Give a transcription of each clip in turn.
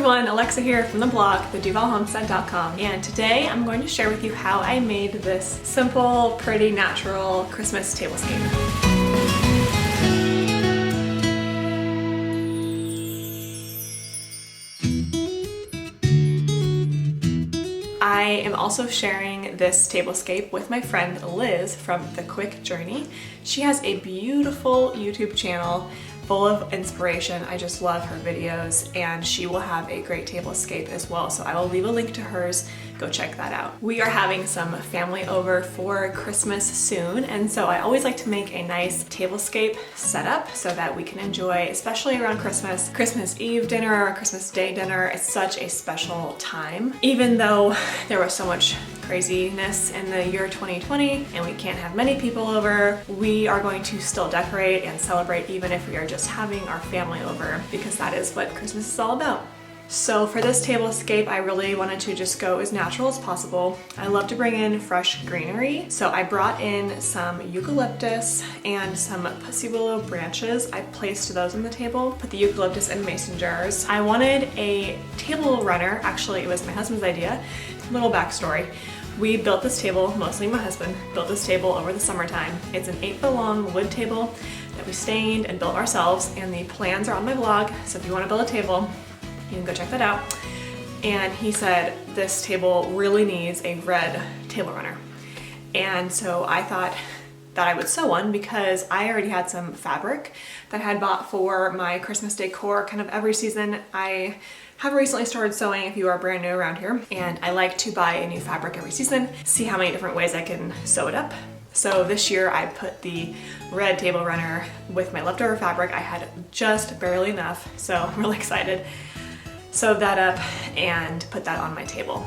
everyone, Alexa here from the blog, theduvallhomestead.com, and today I'm going to share with you how I made this simple, pretty, natural Christmas tablescape. I am also sharing this tablescape with my friend Liz from The Quick Journey. She has a beautiful YouTube channel full of inspiration. I just love her videos, and she will have a great tablescape as well, so I will leave a link to hers. Go check that out. We are having some family over for Christmas soon, and so I always like to make a nice tablescape setup so that we can enjoy, especially around Christmas, Christmas Eve dinner, Christmas Day dinner. It's such a special time. Even though there was so much craziness in the year 2020 and we can't have many people over, we are going to still decorate and celebrate even if we are just having our family over, because that is what Christmas is all about. So for this tablescape, I really wanted to just go as natural as possible. I love to bring in fresh greenery, so I brought in some eucalyptus and some pussy willow branches. I placed those on the table, put the eucalyptus in mason jars. I wanted a table runner. Actually, it was my husband's idea. Little backstory. We built this table, mostly my husband, built this table over the summertime. It's an 8-foot long wood table that we stained and built ourselves, and the plans are on my blog, so if you want to build a table, you can go check that out. And he said this table really needs a red table runner. And so I thought that I would sew one because I already had some fabric that I had bought for my Christmas decor kind of every season. I have recently started sewing if you are brand new around here, and I like to buy a new fabric every season, see how many different ways I can sew it up. So this year I put the red table runner with my leftover fabric. I had just barely enough, so I'm really excited. Sewed that up and put that on my table.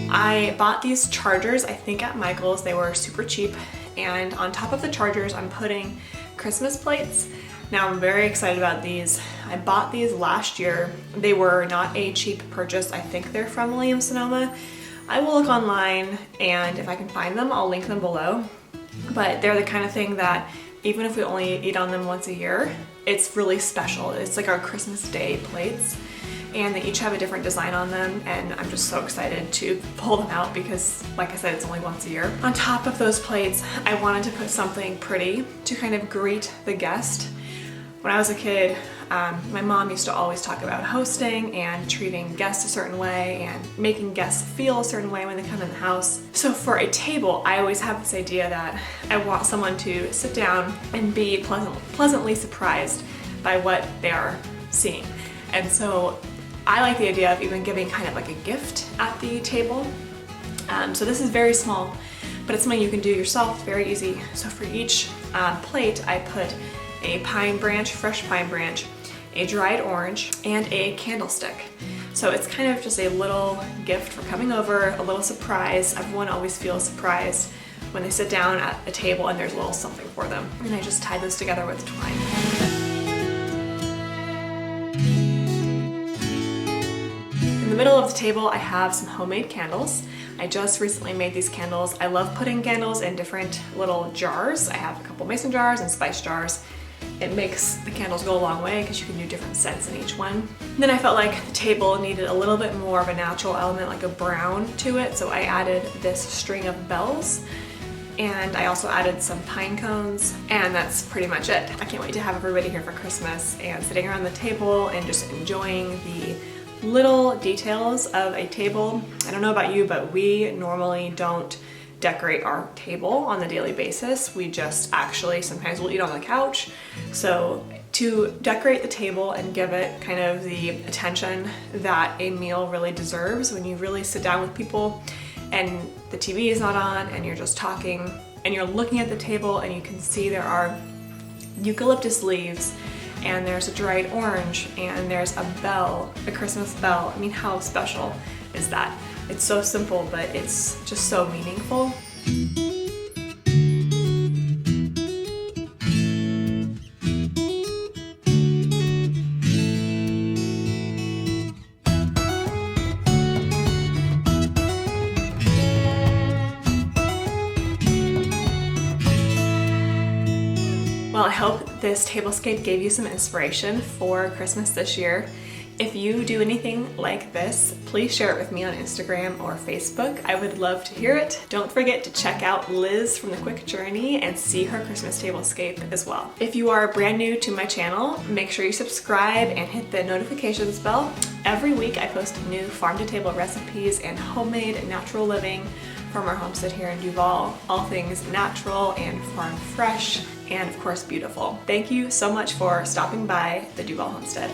I bought these chargers, I think at Michael's. They were super cheap, and on top of the chargers I'm putting Christmas plates. Now I'm very excited about these. I bought these last year. They were not a cheap purchase. I think they're from Williams-Sonoma. I will look online, and if I can find them, I'll link them below. But they're the kind of thing that even if we only eat on them once a year, it's really special. It's like our Christmas Day plates. And they each have a different design on them, and I'm just so excited to pull them out because, like I said, it's only once a year. On top of those plates, I wanted to put something pretty to kind of greet the guest. When I was a kid, my mom used to always talk about hosting and treating guests a certain way and making guests feel a certain way when they come in the house. So for a table, I always have this idea that I want someone to sit down and be pleasantly surprised by what they are seeing. And so I like the idea of even giving kind of like a gift at the table. So this is very small, but it's something you can do yourself, very easy. So for each plate, I put a pine branch, fresh pine branch, a dried orange, and a candlestick. So it's kind of just a little gift for coming over, a little surprise. Everyone always feels surprised when they sit down at a table and there's a little something for them. And I just tie those together with twine. In the middle of the table, I have some homemade candles. I just recently made these candles. I love putting candles in different little jars. I have a couple mason jars and spice jars. It makes the candles go a long way because you can do different scents in each one. And then I felt like the table needed a little bit more of a natural element, like a brown to it, so I added this string of bells. And I also added some pine cones, and that's pretty much it. I can't wait to have everybody here for Christmas and sitting around the table and just enjoying the little details of a table. I don't know about you, but we normally don't decorate our table on a daily basis. We just actually, sometimes we'll eat on the couch. So to decorate the table and give it kind of the attention that a meal really deserves, when you really sit down with people and the TV is not on and you're just talking and you're looking at the table and you can see there are eucalyptus leaves and there's a dried orange and there's a bell, a Christmas bell. I mean, how special is that? It's so simple, but it's just so meaningful. Well, I hope this tablescape gave you some inspiration for Christmas this year. If you do anything like this, please share it with me on Instagram or Facebook. I would love to hear it. Don't forget to check out Liz from The Quick Journey and see her Christmas tablescape as well. If you are brand new to my channel, make sure you subscribe and hit the notifications bell. Every week I post new farm-to-table recipes and homemade natural living from our homestead here in Duvall. All things natural and farm fresh and of course beautiful. Thank you so much for stopping by the Duvall Homestead.